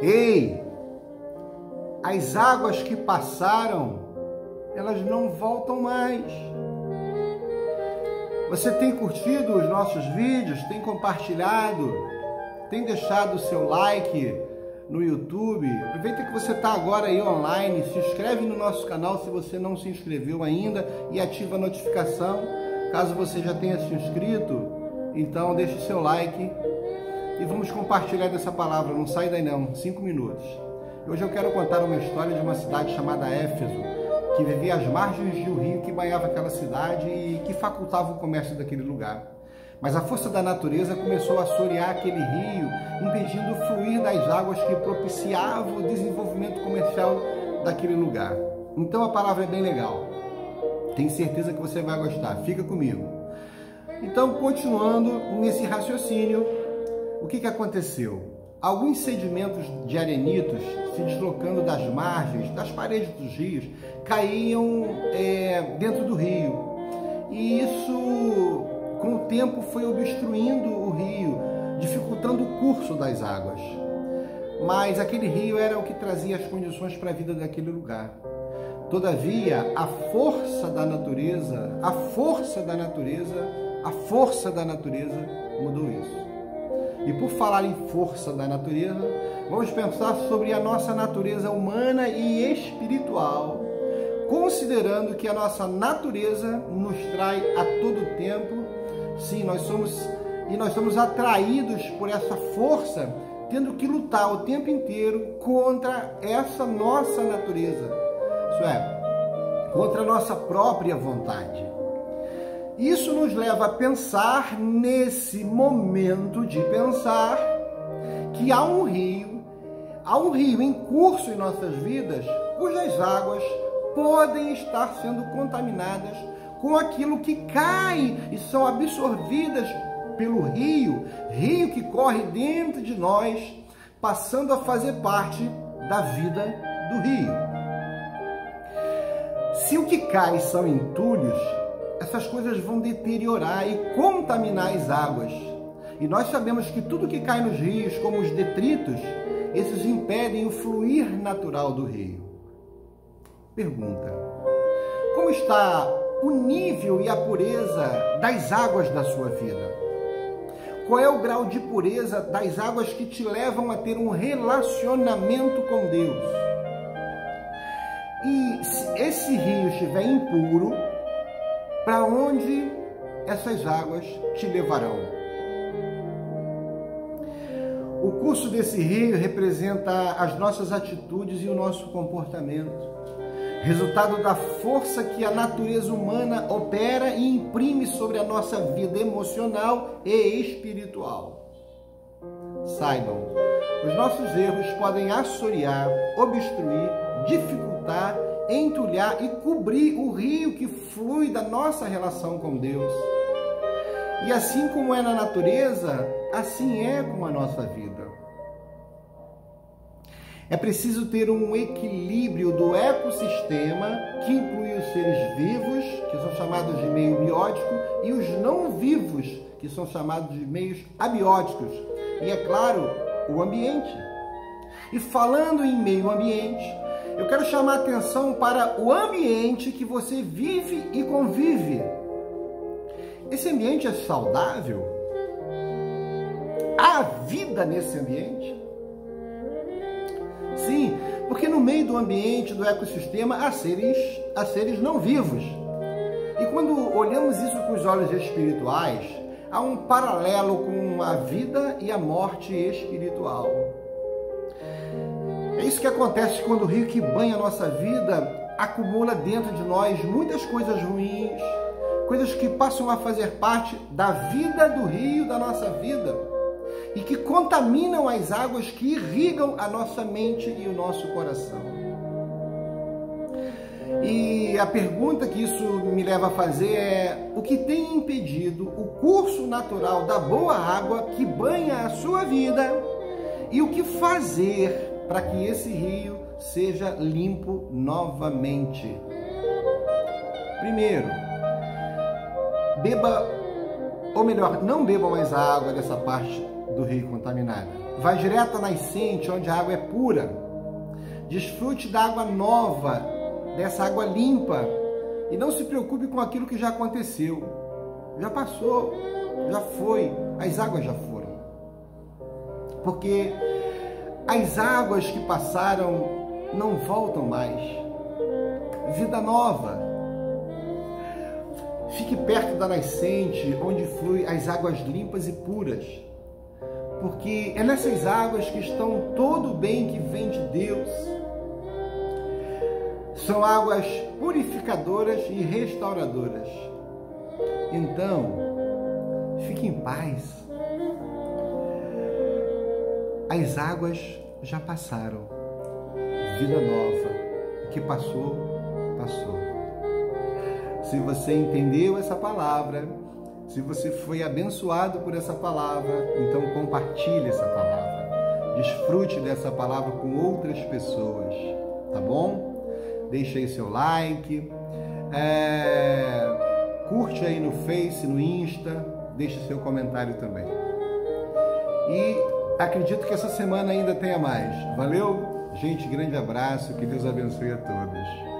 Ei, as águas que passaram, elas não voltam mais. Você tem curtido os nossos vídeos, tem compartilhado, tem deixado o seu like no YouTube. Aproveita que você está agora aí online, se inscreve no nosso canal se você não se inscreveu ainda e ativa a notificação. Caso você já tenha se inscrito, então deixe o seu like e vamos compartilhar dessa palavra. Não sai daí não, 5 minutos. Hoje eu quero contar uma história de uma cidade chamada Éfeso, que vivia às margens de um rio que banhava aquela cidade e que facultava o comércio daquele lugar. Mas a força da natureza começou a assorear aquele rio, impedindo o fluir das águas que propiciavam o desenvolvimento comercial daquele lugar. Então a palavra é bem legal. Tenho certeza que você vai gostar. Fica comigo. Então, continuando nesse raciocínio, o que aconteceu? Alguns sedimentos de arenitos, se deslocando das margens, das paredes dos rios, caíam dentro do rio. E isso, com o tempo, foi obstruindo o rio, dificultando o curso das águas. Mas aquele rio era o que trazia as condições para a vida daquele lugar. Todavia, a força da natureza mudou isso. E por falar em força da natureza, vamos pensar sobre a nossa natureza humana e espiritual, considerando que a nossa natureza nos trai a todo tempo. Sim, nós somos atraídos por essa força, tendo que lutar o tempo inteiro contra essa nossa natureza, isso é, contra a nossa própria vontade. Isso nos leva a pensar, nesse momento de pensar, que há um rio em curso em nossas vidas, cujas águas podem estar sendo contaminadas com aquilo que cai e são absorvidas pelo rio que corre dentro de nós, passando a fazer parte da vida do rio. Se o que cai são entulhos, essas coisas vão deteriorar e contaminar as águas. E nós sabemos que tudo que cai nos rios, como os detritos, esses impedem o fluir natural do rio. Pergunta: como está o nível e a pureza das águas da sua vida? Qual é o grau de pureza das águas que te levam a ter um relacionamento com Deus? E se esse rio estiver impuro, para onde essas águas te levarão? O curso desse rio representa as nossas atitudes e o nosso comportamento, resultado da força que a natureza humana opera e imprime sobre a nossa vida emocional e espiritual. Saibam, os nossos erros podem assorear, obstruir, dificultar, entulhar e cobrir o rio que flui da nossa relação com Deus. E assim como é na natureza, assim é com a nossa vida. É preciso ter um equilíbrio do ecossistema, que inclui os seres vivos, que são chamados de meio biótico, e os não vivos, que são chamados de meios abióticos. E, é claro, o ambiente. E falando em meio ambiente, eu quero chamar a atenção para o ambiente que você vive e convive. Esse ambiente é saudável? Há vida nesse ambiente? Sim, porque no meio do ambiente, do ecossistema, há seres não vivos. E quando olhamos isso com os olhos espirituais, há um paralelo com a vida e a morte espiritual. É isso que acontece quando o rio que banha a nossa vida acumula dentro de nós muitas coisas ruins, coisas que passam a fazer parte da vida do rio, da nossa vida, e que contaminam as águas que irrigam a nossa mente e o nosso coração. E a pergunta que isso me leva a fazer é: o que tem impedido o curso natural da boa água que banha a sua vida, e o que fazer para que esse rio seja limpo novamente? Primeiro, beba, ou melhor, não beba mais a água dessa parte do rio contaminada. vai direto à nascente, onde a água é pura. Desfrute da água nova, dessa água limpa, e não se preocupe com aquilo que já aconteceu. Já passou, já foi, as águas já foram. Porque as águas que passaram não voltam mais. Vida nova. Fique perto da nascente, onde flui as águas limpas e puras. Porque é nessas águas que estão todo o bem que vem de Deus. São águas purificadoras e restauradoras. Então, fique em paz. As águas já passaram. Vida nova. O que passou, passou. Se você entendeu essa palavra, se você foi abençoado por essa palavra, então compartilhe essa palavra. Desfrute dessa palavra com outras pessoas, tá bom? Deixa aí seu like, curte aí no Face, no Insta, deixe seu comentário também. E acredito que essa semana ainda tenha mais. Valeu? Gente, grande abraço, que Deus abençoe a todos.